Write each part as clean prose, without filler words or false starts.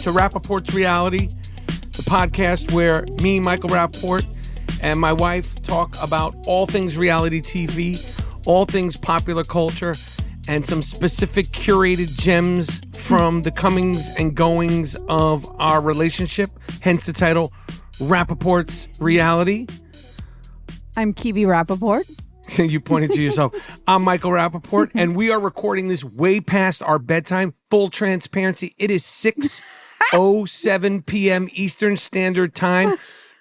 to Rapaport'S Reality, the podcast where me, Michael Rapaport, and my wife talk about all things reality TV, all things popular culture, and some specific curated gems from the comings and goings of our relationship, hence the title, Rapaport'S Reality. I'm Kebe Rapaport. You pointed to yourself. I'm Michael Rapaport, and we are recording this way past our bedtime. Full transparency. It is 6:07 p.m. Eastern Standard Time.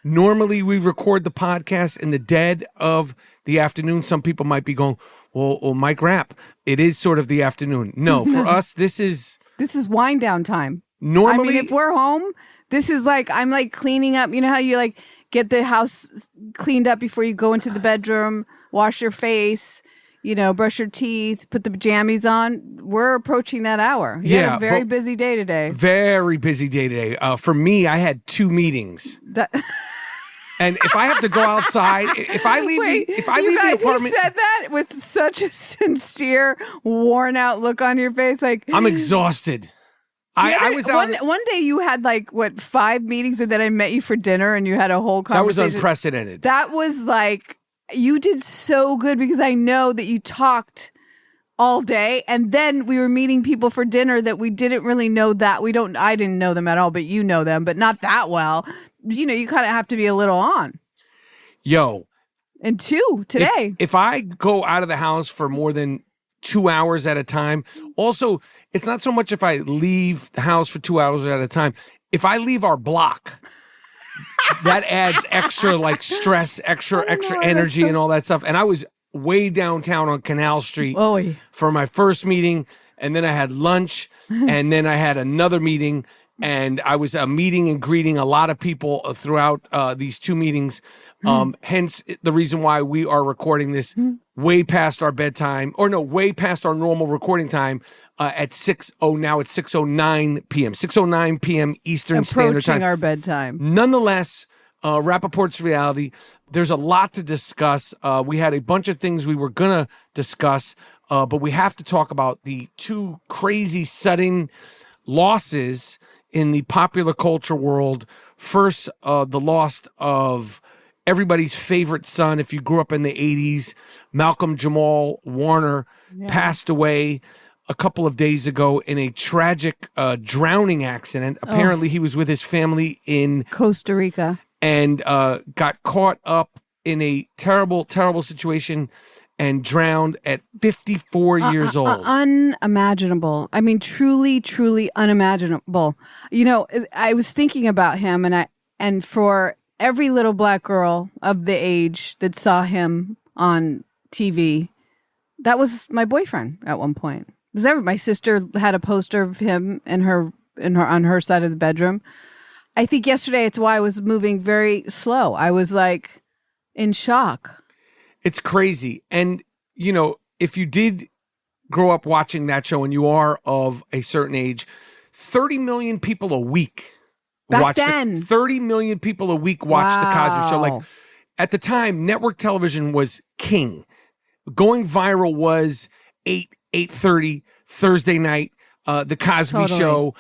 Normally, we record the podcast in the dead of the afternoon. Some people might be going, well, Mike Rapp, it is sort of the afternoon. No, for us, this is wind down time. Normally, I mean, if we're home, this is like, I'm like cleaning up. You know how you like get the house cleaned up before you go into the bedroom, wash your face, you know, brush your teeth, put the jammies on. We're approaching that hour. You had a very busy day today. Very busy day today. For me, I had 2 meetings. And if I have to go outside, if I leave the apartment, you said that with such a sincere, worn out look on your face, like I'm exhausted. I was out. One day you had like 5 meetings, and then I met you for dinner, and you had a whole conversation. That was unprecedented. That was like, you did so good, because I know that you talked all day, and then we were meeting people for dinner that we didn't really know that I didn't know them at all, but you know them, but not that well. You know, you kind of have to be a little on. Yo. And 2 today. If I go out of the house for more than 2 hours at a time, also, it's not so much if I leave the house for 2 hours at a time. If I leave our block, that adds extra like stress, extra energy and all that stuff. And I was way downtown on Canal Street for my first meeting, and then I had lunch, and then I had another meeting, and I was meeting and greeting a lot of people throughout these 2 meetings. Hence the reason why we are recording this way past our bedtime, way past our normal recording time at 6:00. Now it's 6:09 p.m. 6:09 p.m. Eastern Standard Time. Approaching our bedtime. Nonetheless, Rapaport'S Reality, there's a lot to discuss. We had a bunch of things we were going to discuss, but we have to talk about the 2 crazy sudden losses in the popular culture world. First, the loss of everybody's favorite son, if you grew up in the 80s, Malcolm-Jamal Warner, passed away a couple of days ago in a tragic drowning accident. Apparently, he was with his family in Costa Rica and got caught up in a terrible, terrible situation and drowned at 54 years old. Unimaginable. I mean, truly, truly unimaginable. You know, I was thinking about him, and for every little black girl of the age that saw him on TV, that was my boyfriend at one point. My sister had a poster of him on her side of the bedroom. I think yesterday it's why I was moving very slow. I was like in shock. It's crazy. And, you know, if you did grow up watching that show and you are of a certain age, 30 million people a week Back then. 30 million people a week watched The Cosby Show. Like, at the time, network television was king. Going viral was 8:30 Thursday night, The Cosby Show,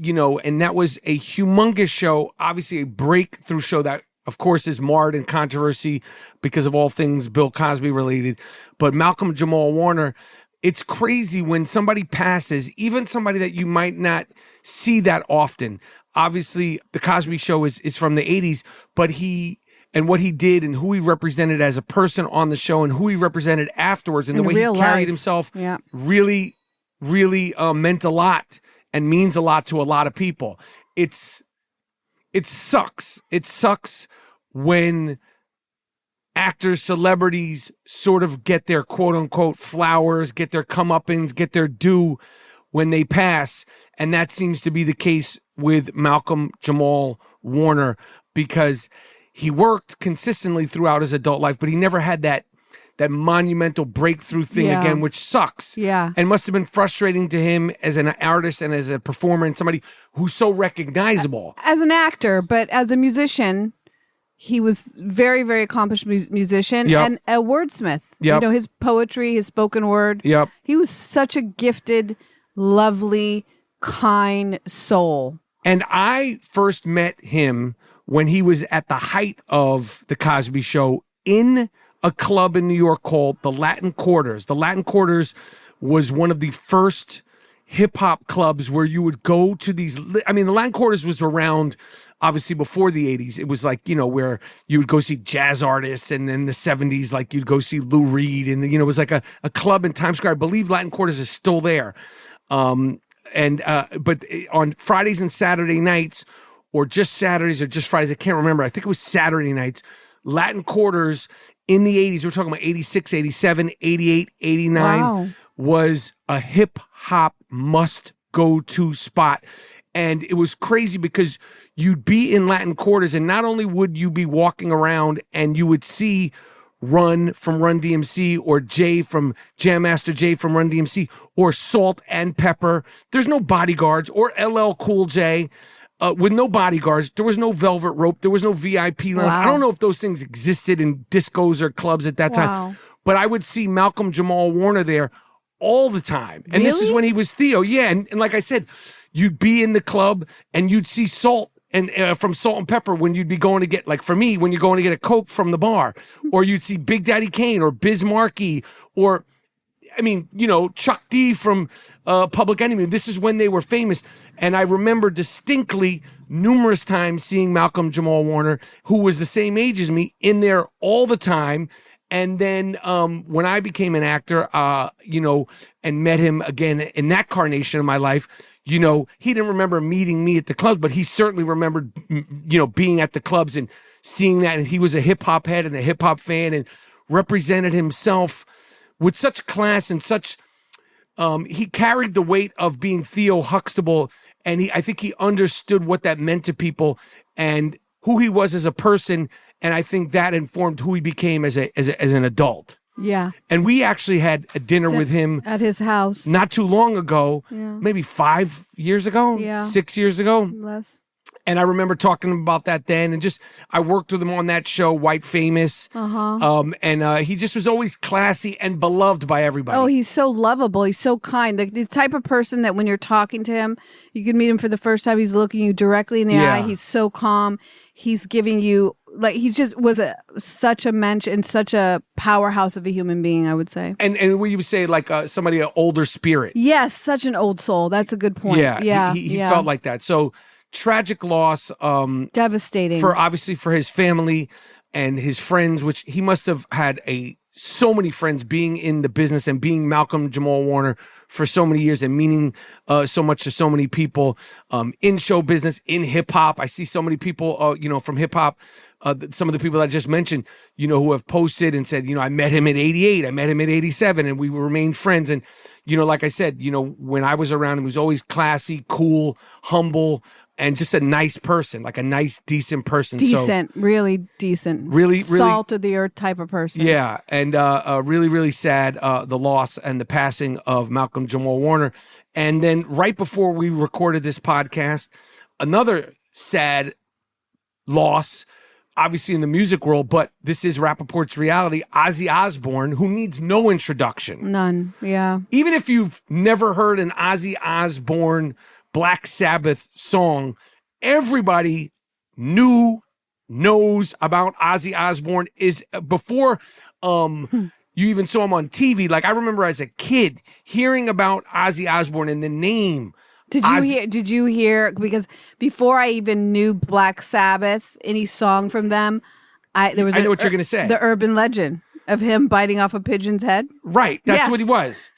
you know, and that was a humongous show, obviously a breakthrough show that, of course, is marred in controversy because of all things Bill Cosby related. But Malcolm-Jamal Warner, it's crazy when somebody passes, even somebody that you might not see that often. Obviously, The Cosby Show is from the 80s, but what he did and who he represented as a person on the show and who he represented afterwards and the way he carried himself really, really meant a lot and means a lot to a lot of people. It sucks. It sucks when actors, celebrities sort of get their quote unquote flowers, get their comeuppance, get their due when they pass. And that seems to be the case with Malcolm-Jamal Warner, because he worked consistently throughout his adult life, but he never had that monumental breakthrough thing again, which sucks. Yeah. And must have been frustrating to him as an artist and as a performer and somebody who's so recognizable. As an actor, but as a musician, he was very, very accomplished musician and a wordsmith. You know, his poetry, his spoken word. He was such a gifted, lovely, kind soul. And I first met him when he was at the height of the Cosby Show in a club in New York called the Latin Quarters. The Latin Quarters was one of the first hip hop clubs where you would go to these. I mean, the Latin Quarters was around obviously before the 80s. It was like, where you would go see jazz artists, and in the 70s, like you'd go see Lou Reed, and it was like a club in Times Square. I believe Latin Quarters is still there. But on Fridays and Saturday nights, or just Saturdays or just Fridays, I can't remember. I think it was Saturday nights. Latin Quarters in the 80s, we're talking about 86, 87, 88, 89, was a hip hop must go to spot. And it was crazy because you'd be in Latin Quarters, and not only would you be walking around and you would see Run from Run DMC, or Jay from Jam Master Jay from Run DMC, or Salt and Pepper. There's no bodyguards, or LL Cool J. With no bodyguards, there was no velvet rope, there was no VIP lounge. I don't know if those things existed in discos or clubs at that time, but I would see Malcolm-Jamal Warner there all the time. And this is when he was Theo. Yeah, and like I said, you'd be in the club and you'd see Salt and from Salt and Pepper when you'd be going to get, like for me, when you're going to get a Coke from the bar, or you'd see Big Daddy Kane or Biz Markie, or Chuck D from Public Enemy. This is when they were famous. And I remember distinctly numerous times seeing Malcolm-Jamal Warner, who was the same age as me, in there all the time. And then when I became an actor, and met him again in that carnation of my life, he didn't remember meeting me at the clubs, but he certainly remembered, being at the clubs and seeing that. And he was a hip hop head and a hip hop fan, and represented himself with such class and such, he carried the weight of being Theo Huxtable, and I think he understood what that meant to people and who he was as a person, and I think that informed who he became as an adult. Yeah. And we actually had a dinner with him at his house not too long ago, maybe 5 years ago, 6 years ago. Less. And I remember talking about that then, and I worked with him on that show, White Famous. And he just was always classy and beloved by everybody. Oh, he's so lovable. He's so kind. The type of person that when you're talking to him, you can meet him for the first time. He's looking you directly in the eye. He's so calm. He's giving you, like, he just was such a mensch and such a powerhouse of a human being, I would say. And what you would say, like somebody, an older spirit. Yes, such an old soul. That's a good point. Yeah, he felt like that. So tragic loss. Devastating. Obviously for his family and his friends, which he must have had so many friends being in the business and being Malcolm-Jamal Warner for so many years, and meaning so much to so many people in show business, in hip hop. I see so many people, from hip hop, some of the people I just mentioned, who have posted and said, I met him at 88, I met him at 87, and we remained friends. And, like I said, when I was around him, he was always classy, cool, humble, and just a nice person, like a nice, decent person. Really decent. Really salt of the earth type of person. Yeah, and really, really sad, the loss and the passing of Malcolm-Jamal Warner. And then right before we recorded this podcast, another sad loss, obviously in the music world, but this is Rapaport's reality, Ozzy Osbourne, who needs no introduction. None, yeah. Even if you've never heard an Ozzy Osbourne Black Sabbath song, everybody knows about Ozzy Osbourne. Is before you even saw him on TV. Like, I remember as a kid hearing about Ozzy Osbourne and the name. Did you hear, because before I even knew Black Sabbath, any song from them, I know what you're going to say. The urban legend of him biting off a pigeon's head. Right. That's what he was.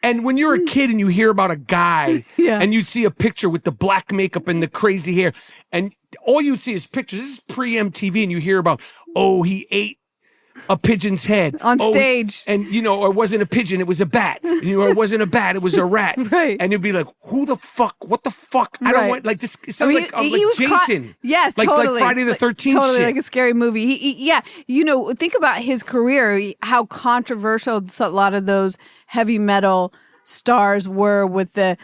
And when you're a kid and you hear about a guy and you'd see a picture with the black makeup and the crazy hair, and all you'd see is pictures. This is pre-MTV, and you hear about, he ate a pigeon's head on stage, and or it wasn't a pigeon, it was a bat. Or it wasn't a bat, it was a rat. Right. And you'd be like, who the fuck? What the fuck? I don't want, like, this. It sounds like Jason. Yes, like, totally. Like Friday the 13th. Totally, shit. like a scary movie. Think about his career. How controversial a lot of those heavy metal stars were with the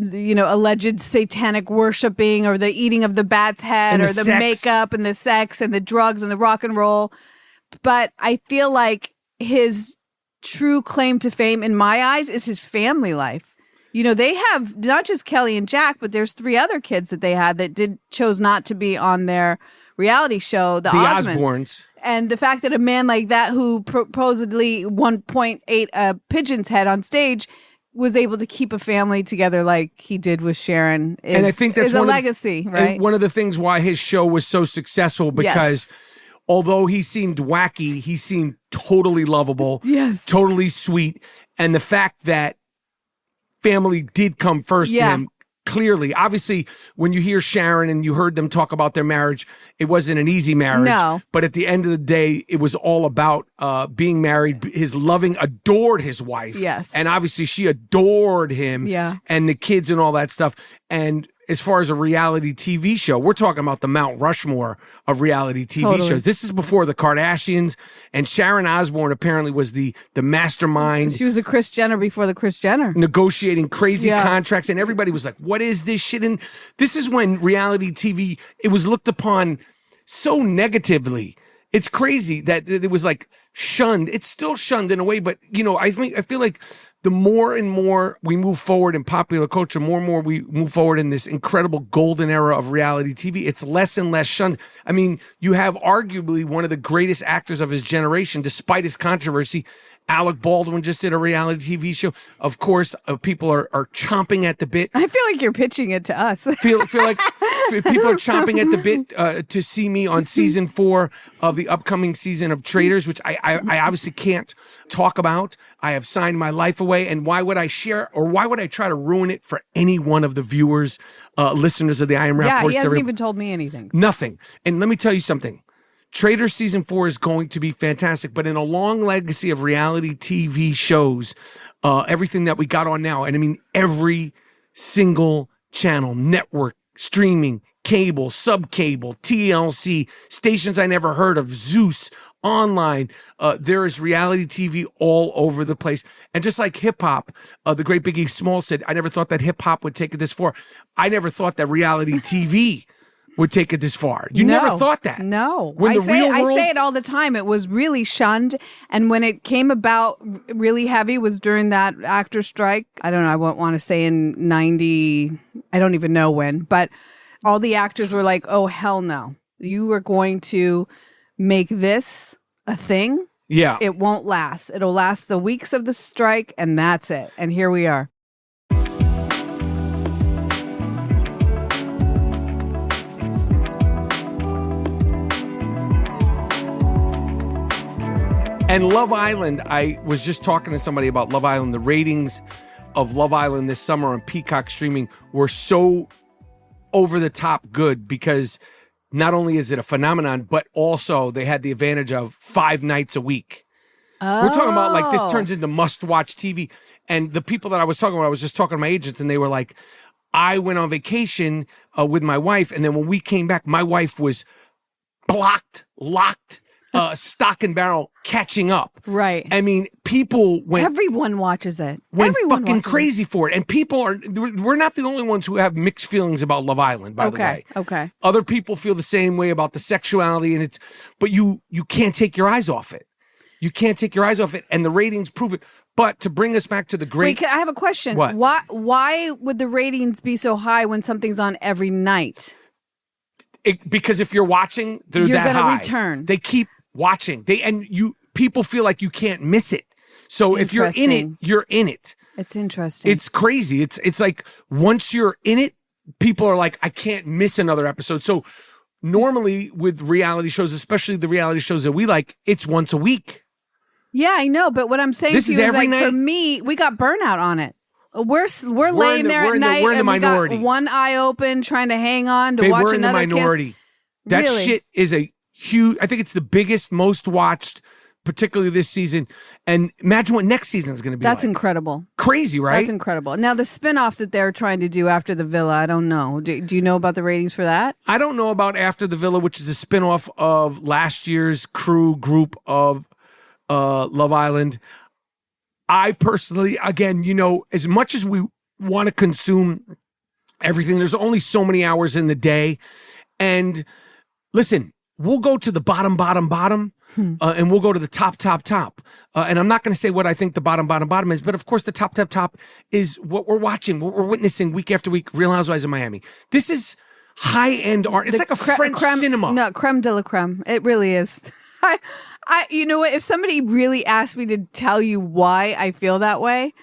alleged satanic worshiping, or the eating of the bat's head, or the makeup and the sex and the drugs and the rock and roll. But I feel like his true claim to fame, in my eyes, is his family life. They have not just Kelly and Jack, but there's 3 other kids that they had that chose not to be on their reality show, the Osbournes. And the fact that a man like that, who supposedly 1.8 a pigeon's head on stage, was able to keep a family together like he did with Sharon and I think that's a legacy, right? And one of the things why his show was so successful, because although he seemed wacky, he seemed totally lovable, totally sweet. And the fact that family did come first to him, clearly. Obviously, when you hear Sharon and you heard them talk about their marriage, it wasn't an easy marriage. No. But at the end of the day, it was all about being married. Adored his wife. Yes. And obviously she adored him. Yeah. And the kids and all that stuff. And as far as a reality TV show, we're talking about the Mount Rushmore of reality TV shows. This is before the Kardashians, and Sharon Osbourne apparently was the mastermind. She was a Kris Jenner before the Kris Jenner. Negotiating crazy contracts, and everybody was like, what is this shit? And this is when reality TV, it was looked upon so negatively. It's crazy that it was like shunned. It's still shunned in a way, but I feel like the more and more we move forward in popular culture, more and more we move forward in this incredible golden era of reality TV, it's less and less shunned. I mean, you have arguably one of the greatest actors of his generation, despite his controversy. Alec Baldwin just did a reality TV show. Of course, people are chomping at the bit. I feel like you're pitching it to us. feel like people are chomping at the bit to see me on season 4 of the upcoming season of Traitors, which I obviously can't talk about. I have signed my life away, and why would I share, or why would I try to ruin it for any one of the viewers, listeners of the I Am Rapaport? Yeah, he hasn't even told me anything. Nothing. And let me tell you something. Traitors season 4 is going to be fantastic, but in a long legacy of reality TV shows, everything that we got on now, and I mean every single channel, network, streaming, cable, sub-cable, TLC, stations I never heard of, Zeus, online, there is reality TV all over the place. And just like hip-hop, the great Biggie Smalls said, I never thought that hip-hop would take it this far. I never thought that reality TV would take it this far. You never thought that. No. When I say it all the time. It was really shunned. And when it came about really heavy was during that actor strike. I don't know. I won't want to say in 90. I don't even know when. But all the actors were like, oh, hell no. You are going to make this a thing. Yeah. It won't last. It'll last the weeks of the strike, and that's it. And here we are. And Love Island, I was just talking to somebody about Love Island. The ratings of Love Island this summer on Peacock streaming were so over the top good, because not only is it a phenomenon, but also they had the advantage of 5 nights a week. Oh. We're talking about like this turns into must-watch TV. And the people that I was talking about, I was just talking to my agents, and they were like, I went on vacation with my wife, and then when we came back, my wife was locked, stock and barrel catching up. Right. I mean, people went... Everyone watches it. Went fucking crazy for it. And people are... We're not the only ones who have mixed feelings about Love Island, by the way. Okay. Other people feel the same way about the sexuality, and but you can't take your eyes off it. You can't take your eyes off it, and the ratings prove it. But to bring us back to the great... Wait, I have a question. What? Why would the ratings be so high when something's on every night? Because if you're watching, they're you're that high. You're going to return. They keep watching. People feel like you can't miss it. So if you're in it, you're in it. It's interesting. It's crazy. It's like once you're in it, people are like, I can't miss another episode. So normally with reality shows, especially the reality shows that we like, it's once a week. Yeah, I know. But what I'm saying this to you is like, night? For me, we got burnout on it. We're laying there at night, we're in the minority. We got one eye open, trying to hang on to watch another. We're in the minority. That really? Shit is a huge. I think it's the biggest, most watched, particularly this season. And imagine what next season is going to be. That's like. incredible. Crazy, right? That's incredible. Now the spinoff that they're trying to do after the Villa, I don't know. Do you know about the ratings for that? I don't know about After the Villa, which is a spinoff of last year's group of Love Island. I personally, again, as much as we want to consume everything, there's only so many hours in the day. And listen, we'll go to the bottom, and we'll go to the top. And I'm not going to say what I think the bottom is, but of course the top is what we're watching, what we're witnessing week after week. Real Housewives of Miami. This is high-end art. It's like a French cinema. No, creme de la creme. It really is. You know what? If somebody really asked me to tell you why I feel that way,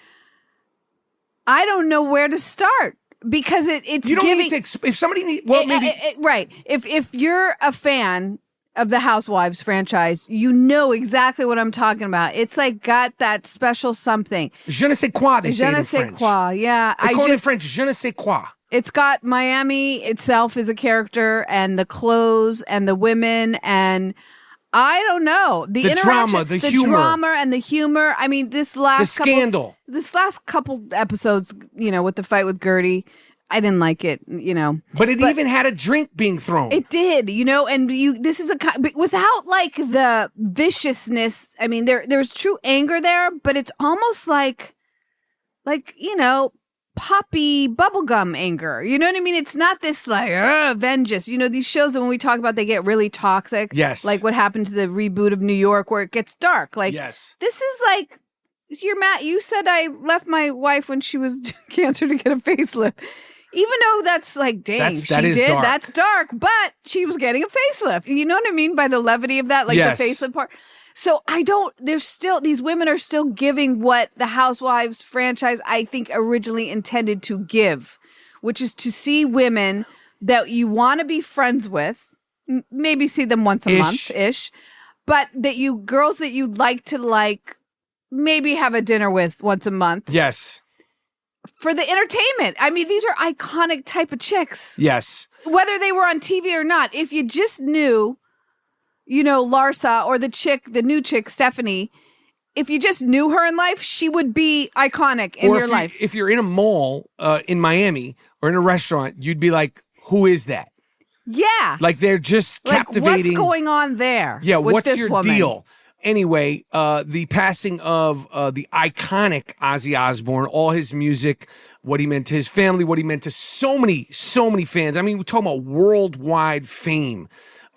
I don't know where to start. Because it's you don't giving, need to. If somebody needs, well, maybe right. If you're a fan of the Housewives franchise, you know exactly what I'm talking about. It's like got that special something. Je ne sais quoi. They say Je it ne in sais French. quoi. Yeah, They call it in French. Je ne sais quoi. It's got Miami itself as a character, and the clothes, and the women, and I don't know the drama, the humor, drama, and the humor. I mean, this last scandal. This last couple episodes, with the fight with Gertie, I didn't like it, But it even had a drink being thrown. It did, and this is without like the viciousness. I mean, there's true anger there, but it's almost like poppy bubblegum anger. You know what I mean? It's not this like vengeance. These shows that when we talk about, they get really toxic. Yes. Like what happened to the reboot of New York where it gets dark. Like, yes. This is like, you're mad. You said I left my wife when she was cancer to get a facelift. Even though that's like, dang, she did. Dark. That's dark, but she was getting a facelift. You know what I mean? By the levity of that, like yes. the facelift part. So these women are still giving what the Housewives franchise, I think, originally intended to give, which is to see women that you want to be friends with, maybe see them once a month-ish, but girls that you'd like to maybe have a dinner with once a month. Yes. For the entertainment. I mean, these are iconic type of chicks. Yes. Whether they were on TV or not, if you just knew, Larsa or the new chick, Stephanie, if you just knew her in life, she would be iconic in your life. If you're in a mall in Miami or in a restaurant, you'd be like, who is that? Yeah. Like they're just captivating. What's going on there? Yeah, with what's this your woman? deal? Anyway, the passing of the iconic Ozzy Osbourne, all his music, what he meant to his family, what he meant to so many fans. I mean, we're talking about worldwide fame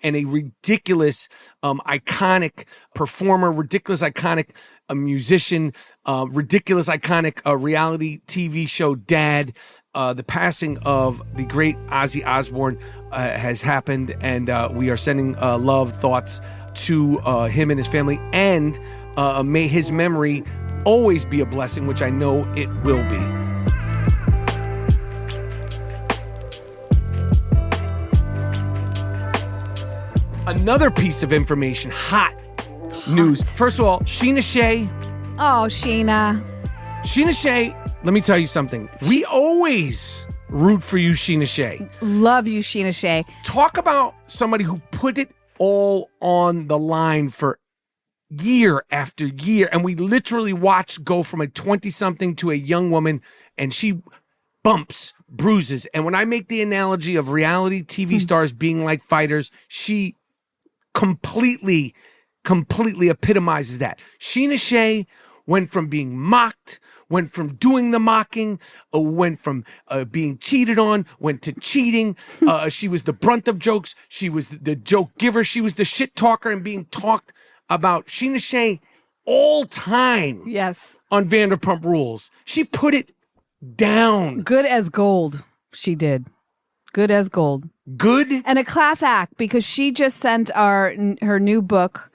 and a ridiculous, iconic performer, ridiculous, iconic musician, ridiculous, iconic reality TV show dad. The passing of the great Ozzy Osbourne has happened, and we are sending love, thoughts to him and his family, and may his memory always be a blessing, which I know it will be. Another piece of information, hot news. First of all, Schena Shay. Oh, Schena. Schena Shay, let me tell you something. We always root for you, Schena Shay. Love you, Schena Shay. Talk about somebody who put it all on the line for year after year. And we literally watched go from a 20-something to a young woman, and she bumps, bruises. And when I make the analogy of reality TV stars being like fighters, she completely epitomizes that. Schena Shay went from being mocked, went from doing the mocking, went from being cheated on, went to cheating. She was the brunt of jokes. She was the joke giver. She was the shit talker and being talked about. Schena Shay, all time. Yes. On Vanderpump Rules. She put it down. Good as gold. She did. Good as gold. Good. And a class act, because she just sent her new book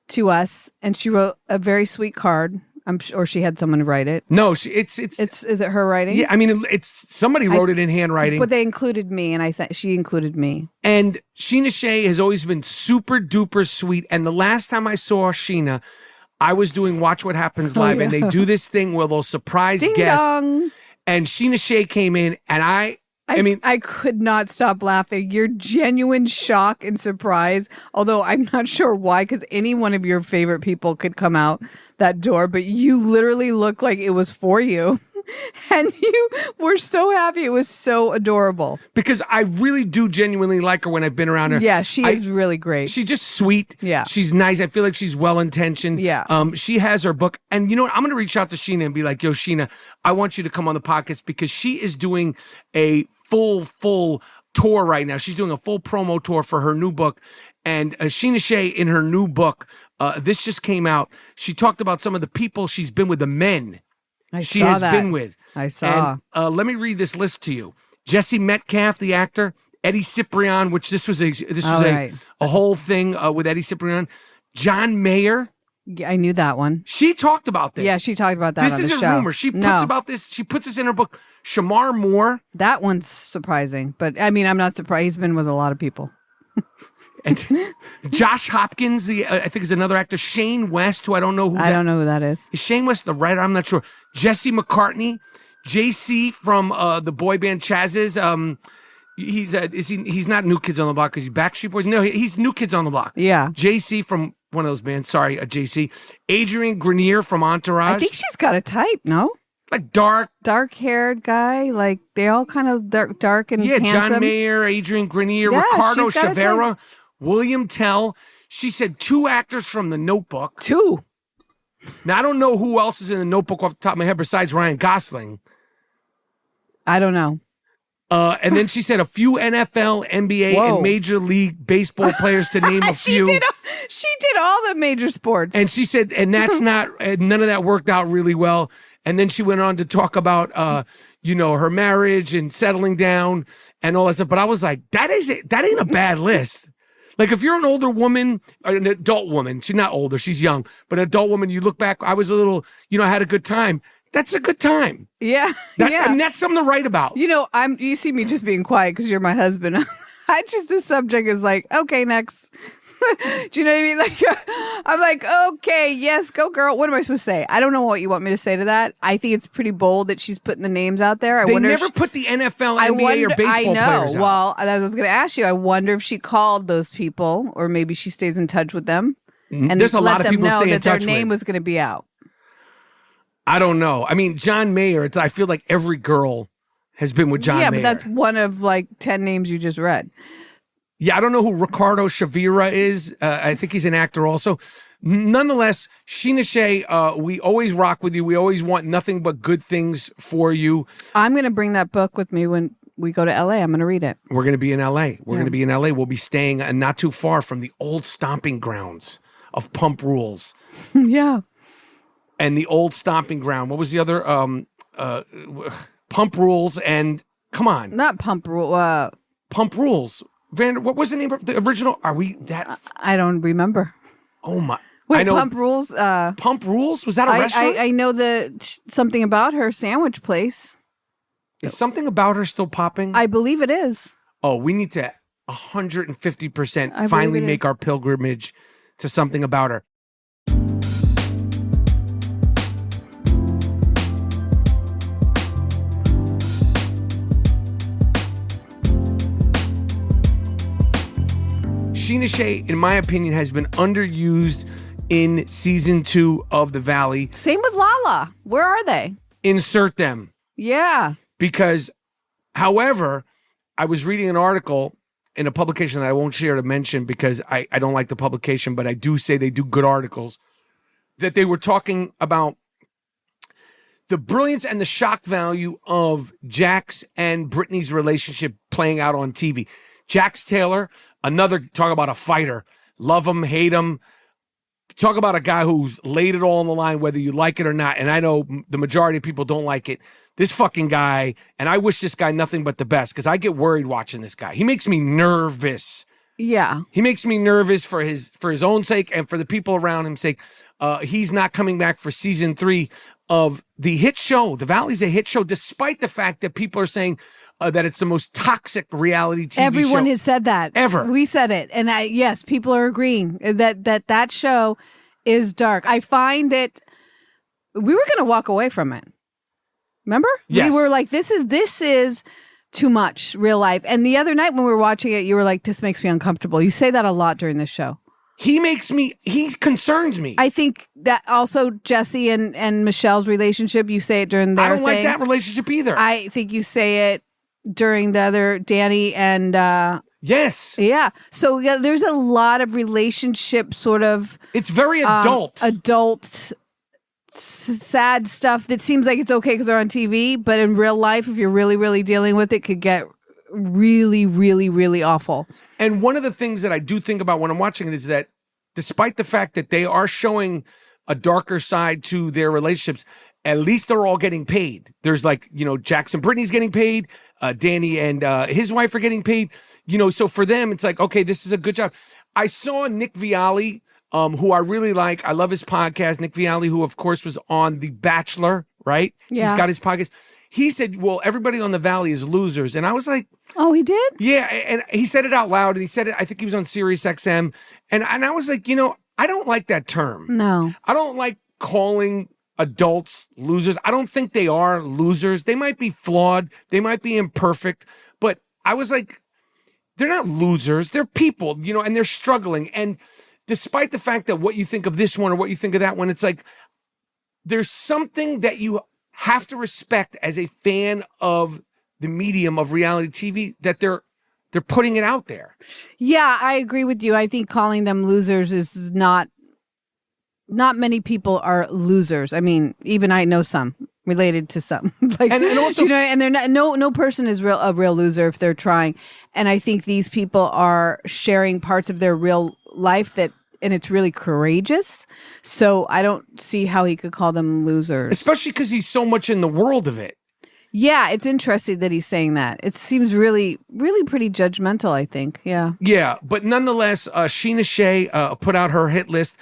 to us, and she wrote a very sweet card. I'm sure she had someone write it. No, is it her writing? Yeah, I mean, it's somebody wrote it in handwriting. But they included me, and I think she included me. And Schena Shay has always been super duper sweet. And the last time I saw Schena, I was doing Watch What Happens Live, and they do this thing where they'll surprise Ding guests. dong. And Schena Shay came in, and I mean, I could not stop laughing. Your genuine shock and surprise, although I'm not sure why, because any one of your favorite people could come out that door, but you literally looked like it was for you. And you were so happy. It was so adorable. Because I really do genuinely like her when I've been around her. Yeah, she is really great. She's just sweet. Yeah. She's nice. I feel like she's well-intentioned. Yeah. She has her book. And you know what? I'm going to reach out to Schena and be like, yo, Schena, I want you to come on the podcast, because she is doing a full tour right now. She's doing a full promo tour for her new book. And Schena Shay, in her new book, this just came out. She talked about some of the people she's been with, the men she has been with. I saw. And, let me read this list to you. Jesse Metcalf, the actor. Eddie Ciprian, which this was a whole thing with Eddie Ciprian. John Mayer. Yeah, I knew that one. She talked about this. Yeah, she talked about that. This on isn't the show. rumor. She puts about this. She puts this in her book. Shamar Moore. That one's surprising, but I mean, I'm not surprised. He's been with a lot of people. And Josh Hopkins, I think is another actor. Shane West, who I don't know who. I don't know who that is. Is Shane West the writer? I'm not sure. Jesse McCartney, JC from the boy band Chaz's. He's not New Kids on the Block because he's Backstreet Boys. No, he's New Kids on the Block. Yeah. JC from one of those bands. Sorry, JC. Adrian Grenier from Entourage. I think she's got a type, no? Like dark-haired guy. Like they all kind of dark and handsome. John Mayer, Adrian Grenier, Ricardo Chavera, William Tell. She said 2 actors from The Notebook. 2. Now, I don't know who else is in The Notebook off the top of my head besides Ryan Gosling. I don't know. And then she said a few NFL, NBA, and Major League Baseball players to name a few. She did all the major sports. And she said, and that's not, none of that worked out really well. And then she went on to talk about, her marriage and settling down and all that stuff. But I was like, that ain't a bad list. Like if you're an older woman, an adult woman, she's not older, she's young, but an adult woman, you look back, I was a little, I had a good time. That's a good time. Yeah. I mean, that's something to write about. You see me just being quiet because you're my husband. This subject is like, okay, next. Do you know what I mean? Like, I'm like, okay, yes, go girl. What am I supposed to say? I don't know what you want me to say to that. I think it's pretty bold that she's putting the names out there. They never put the NFL, NBA, or baseball players out. Well, I was going to ask you. I wonder if she called those people, or maybe she stays in touch with them, and there's a lot of people know stay in that their touch name with. was going to be out. I don't know. I mean, John Mayer. I feel like every girl has been with John Mayer. Yeah, but that's one of like 10 names you just read. Yeah, I don't know who Ricardo Chavera is. I think he's an actor also. Nonetheless, Schena Shay, we always rock with you. We always want nothing but good things for you. I'm going to bring that book with me when we go to LA. I'm going to read it. We're going to be in LA. We'll be staying not too far from the old stomping grounds of Pump Rules. Yeah. And the old stomping ground. What was the other? Pump Rules and come on. Not Pump Rule. Pump Rules. What was the name of the original? Are we that? I don't remember. Oh my! Wait, I know, Pump Rules. Pump Rules, was that a restaurant? I know something about her sandwich place. Is something about her still popping? I believe it is. Oh, we need to 150% finally make our pilgrimage to something about her. Schena Shay, in my opinion, has been underused in season 2 of The Valley. Same with Lala. Where are they? Insert them. Yeah. Because, however, I was reading an article in a publication that I won't share to mention because I don't like the publication, but I do say they do good articles, that they were talking about the brilliance and the shock value of Jax and Brittany's relationship playing out on TV. Jax Taylor, talk about a fighter. Love him, hate him. Talk about a guy who's laid it all on the line, whether you like it or not. And I know the majority of people don't like it. This fucking guy, and I wish this guy nothing but the best because I get worried watching this guy. He makes me nervous. Yeah. He makes me nervous for his own sake and for the people around him's sake. He's not coming back for season 3 of the hit show. The Valley's a hit show, despite the fact that people are saying that it's the most toxic reality TV show. Everyone has said that. Ever. We said it. And yes, people are agreeing that show is dark. I find that we were going to walk away from it. Remember? Yes. We were like, this is too much real life. And the other night when we were watching it, you were like, this makes me uncomfortable. You say that a lot during this show. He concerns me. I think that also Jesse and Michelle's relationship, you say it during their thing. I don't like that relationship either. I think you say it during the other Danny and yes. Yeah. So yeah, there's a lot of relationship sort of it's very adult. Sad stuff that seems like it's okay because they're on TV, but in real life, if you're really, really dealing with it, could get really, really, really awful. And one of the things that I do think about when I'm watching it is that despite the fact that they are showing a darker side to their relationships, at least they're all getting paid. There's like, Jackson Brittany's getting paid. Danny and his wife are getting paid. So for them, it's like, okay, this is a good job. I saw Nick Vialli, who I really like. I love his podcast. Nick Vialli, who of course was on The Bachelor, right? Yeah. He's got his podcast. He said, well, everybody on the Valley is losers. And I was like, oh, he did? Yeah. And he said it out loud. And he said it, I think he was on Sirius XM. And I was like, I don't like that term. No. I don't like calling adults losers. I don't think they are losers. They might be flawed. They might be imperfect. But I was like, they're not losers. They're people, and they're struggling. And despite the fact that what you think of this one or what you think of that one, it's like there's something that you have to respect as a fan of the medium of reality TV, that they're putting it out there. Yeah, I agree with you. I think calling them losers is not many people are losers. I mean, even I know some related to some. Like, and also, and they're not, no person is a real loser if they're trying. And I think these people are sharing parts of their real life and it's really courageous. So I don't see how he could call them losers. Especially because he's so much in the world of it. Yeah, it's interesting that he's saying that. It seems really, really pretty judgmental, I think. Yeah. Yeah, but nonetheless, Schena Shay put out her hit list.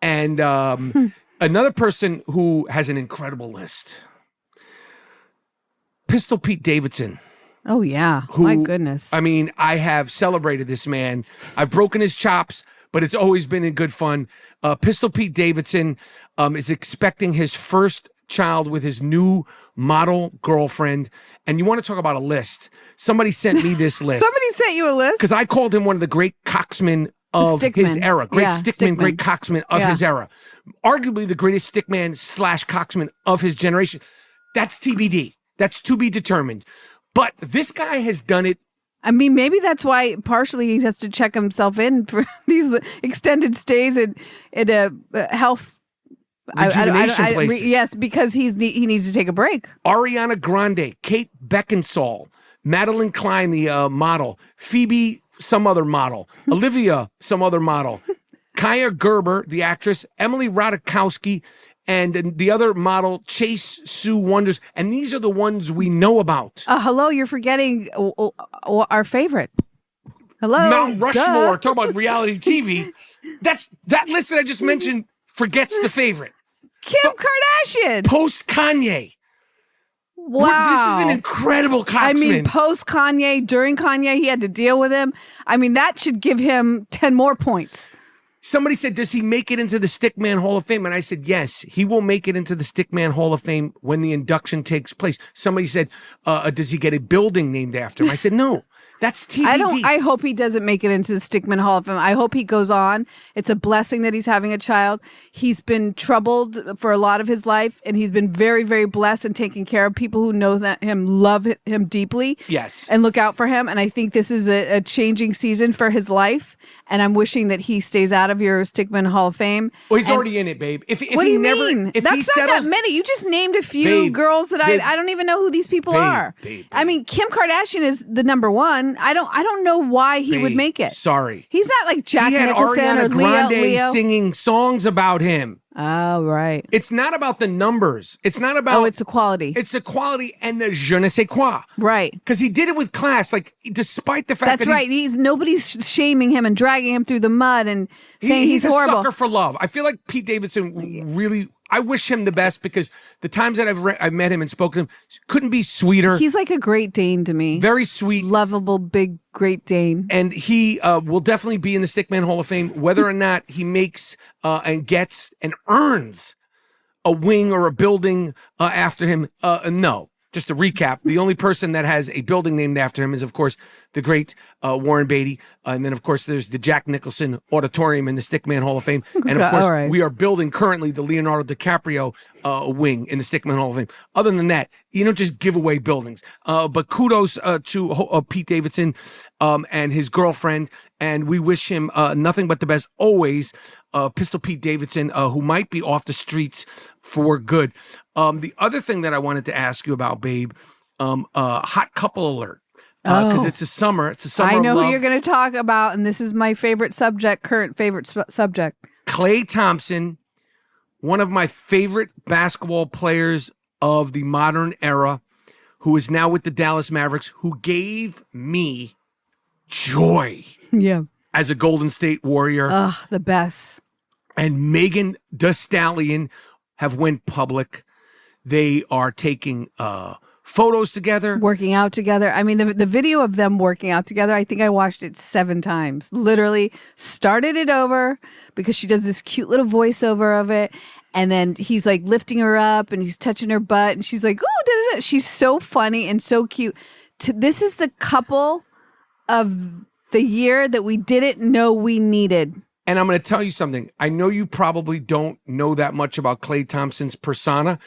And another person who has an incredible list, Pistol Pete Davidson. Oh, yeah. My goodness. I mean, I have celebrated this man. I've broken his chops, but it's always been in good fun. Pistol Pete Davidson is expecting his first child with his new model girlfriend. And you want to talk about a list. Somebody sent me this list. Somebody sent you a list? Because I called him one of the great coxmen of his era. Great stickman, great coxman of his era. Arguably the greatest stickman / coxman of his generation. That's TBD. That's to be determined. But this guy has done it. I mean, maybe that's why partially he has to check himself in for these extended stays at a health rejuvenation places. Yes, because he needs to take a break. Ariana Grande, Kate Beckinsale, Madeline Klein, the model, Phoebe, some other model, Olivia, some other model, Kaya Gerber, the actress, Emily Ratajkowski, and the other model, Chase Sue Wonders. And these are the ones we know about. Hello, you're forgetting our favorite. Hello, Mount Rushmore. Talk about reality TV. That list that I just mentioned forgets the favorite. Kim Kardashian. Post Kanye. Wow. This is an incredible coxman. I mean, post Kanye, during Kanye, he had to deal with him. I mean, that should give him 10 more points. Somebody said, does he make it into the Stickman Hall of Fame? And I said, yes, he will make it into the Stickman Hall of Fame when the induction takes place. Somebody said, does he get a building named after him? I said, no. That's TBD. I hope he doesn't make it into the Stickman Hall of Fame. I hope he goes on. It's a blessing that he's having a child. He's been troubled for a lot of his life, and he's been very, very blessed and taking care of people who know him, love him deeply. Yes. And look out for him. And I think this is a changing season for his life. And I'm wishing that he stays out of your Stickman Hall of Fame. Well, he's already in it, babe. If what do you never, mean? If That's he not settles, that many. You just named a few girls that I don't even know who these people are. I mean, Kim Kardashian is the number one. I don't know why he would make it. Sorry. He's not like Jack he had Nicholson Ariana or Grande Leo. singing songs about him. Oh, right. It's not about the numbers. It's not about... Oh, it's the quality. It's the quality and the je ne sais quoi. Right. Because he did it with class. Like, despite the fact That's right. Nobody's shaming him and dragging him through the mud and saying he's horrible. He's a sucker for love. I feel like Pete Davidson really... I wish him the best because the times that I've met him and spoken to him couldn't be sweeter. He's like a Great Dane to me. Very sweet. Lovable, big Great Dane. And he will definitely be in the Stickman Hall of Fame, whether or not he makes and gets and earns a wing or a building after him. No. Just to recap, the only person that has a building named after him is, of course, the great Warren Beatty. And then, of course, there's the Jack Nicholson Auditorium in the Stickman Hall of Fame. And, of course, we are building currently the Leonardo DiCaprio wing in the Stickman Hall of Fame. Other than that, you don't just give away buildings. But kudos to Pete Davidson and his girlfriend. And we wish him nothing but the best always. Pistol Pete Davidson, who might be off the streets for good. The other thing that I wanted to ask you about, babe, hot couple alert. because it's a summer. It's a summer. I know of love. who you're going to talk about, and this is my favorite subject, current favorite subject. Klay Thompson, one of my favorite basketball players of the modern era, who is now with the Dallas Mavericks, who gave me joy as a Golden State Warrior. Ugh, the best. And Megan Thee Stallion have went public. They are taking photos together. Working out together. I mean, the video of them working out together, I think I watched it 7 times. Literally started it over because she does this cute little voiceover of it. And then he's like lifting her up and he's touching her butt. And she's like, oh, da, da, da. She's so funny and so cute. This is the couple of the year that we didn't know we needed. And I'm going to tell you something. I know you probably don't know that much about Klay Thompson's persona.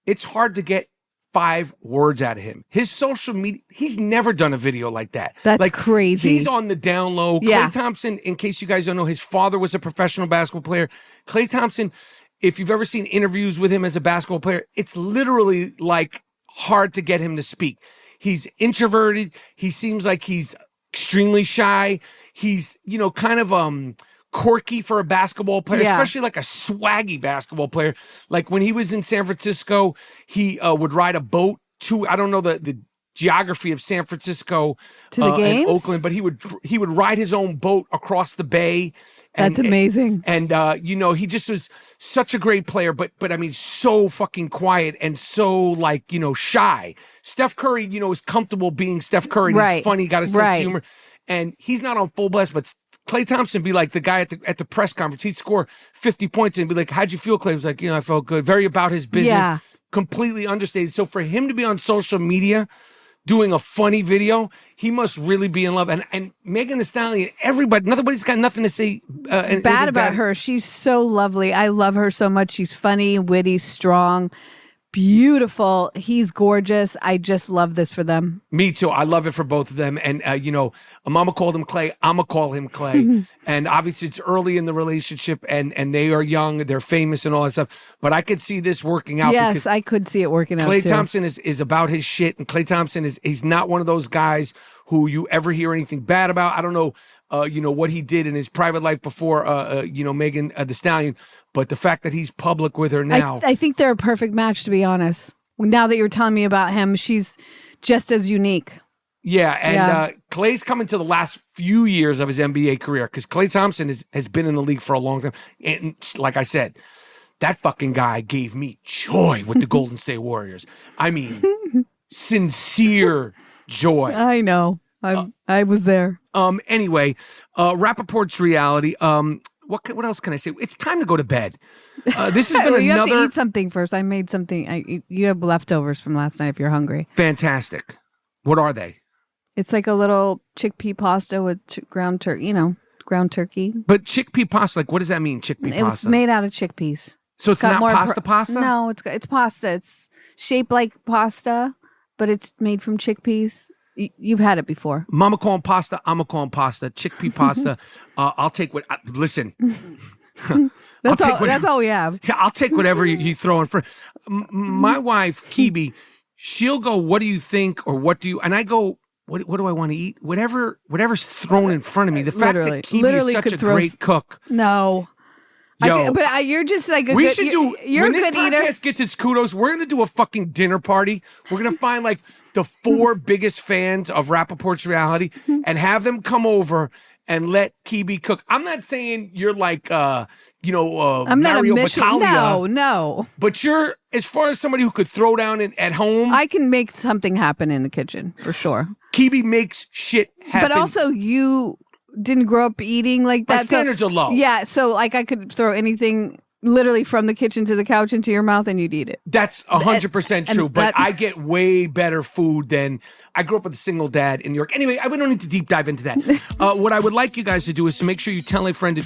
It's hard to get 5 words out of him. His social media, he's never done a video like that. That's like crazy. He's on the down low. Yeah. Klay Thompson, in case you guys don't know, his father was a professional basketball player. Klay Thompson, if you've ever seen interviews with him as a basketball player, it's literally like hard to get him to speak. He's introverted. He seems like he's extremely shy. He's, kind of quirky for a basketball player, especially like a swaggy basketball player. Like when he was in San Francisco, he would ride a boat to, I don't know the geography of San Francisco to the games? And Oakland, but he would ride his own boat across the bay. That's amazing. And he just was such a great player, but I mean, so fucking quiet and so shy. Steph Curry, is comfortable being Steph Curry. Right. He's funny, got a sense of humor. And he's not on full blast, but Klay Thompson be like the guy at the press conference. He'd score 50 points and be like, how'd you feel, Klay? He was like, I felt good. Very about his business, completely understated. So for him to be on social media doing a funny video, he must really be in love. And Megan Thee Stallion, nobody's got nothing to say bad about her. She's so lovely. I love her so much. She's funny, witty, strong, beautiful. He's gorgeous. I just love this for them. Me too. I love it for both of them. And, Mama called him Klay. I'm going to call him Klay. And obviously it's early in the relationship and they are young. They're famous and all that stuff. But I could see this working out. Yes, I could see it working out Klay too. Thompson is about his shit. And Klay Thompson he's not one of those guys who you ever hear anything bad about. I don't know, what he did in his private life before, Megan Thee Stallion. But the fact that he's public with her now. I think they're a perfect match, to be honest. Now that you're telling me about him, she's just as unique. Yeah, and Klay's coming to the last few years of his NBA career because Klay Thompson has been in the league for a long time. And like I said, that fucking guy gave me joy with the Golden State Warriors. I mean, sincere joy. I know. I was there. Anyway, Rapaport's reality. What else can I say? It's time to go to bed. This has been you another. have to eat something first. I made something. You have leftovers from last night if you're hungry. Fantastic. What are they? It's like a little chickpea pasta with ground turkey. Ground turkey. But chickpea pasta, what does that mean? Chickpea pasta. It was made out of chickpeas. So it's not pasta? No, it's pasta. It's shaped like pasta, but it's made from chickpeas. You've had it before. Mama calling pasta. I'm calling pasta. Chickpea pasta. I'll take what. Listen. That's all we have. Yeah, I'll take whatever you throw in front. My wife, Kebe, she'll go, "What do you think?" or "What do you?" And I go, "What do I want to eat?" Whatever's thrown in front of me. The fact that Kebe is such a great cook. No. Yo, you're just like a we good, should do you're when a good this podcast eater. gets its kudos. We're gonna do a fucking dinner party. We're gonna find like the 4 biggest fans of Rapaport's reality and have them come over and let Kebe cook. I'm not saying you're like I'm not a Mario Michelin. Battaglia. No. But you're as far as somebody who could throw down at home. I can make something happen in the kitchen for sure. Kebe makes shit happen. But also you didn't grow up eating like that. My standards are low. Yeah, so like I could throw anything literally from the kitchen to the couch into your mouth and you'd eat it. That's 100% true, but I get way better food than I grew up with a single dad in New York. Anyway, we don't need to deep dive into that. What I would like you guys to do is to make sure you tell a friend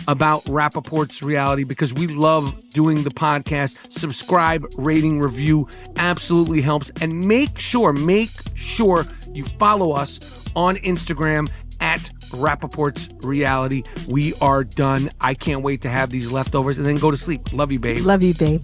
about Rapaport's reality because we love doing the podcast. Subscribe, rating, review absolutely helps. And make sure you follow us on Instagram at Rapaport's reality. We are done. I can't wait to have these leftovers and then go to sleep. Love you, babe. Love you, babe.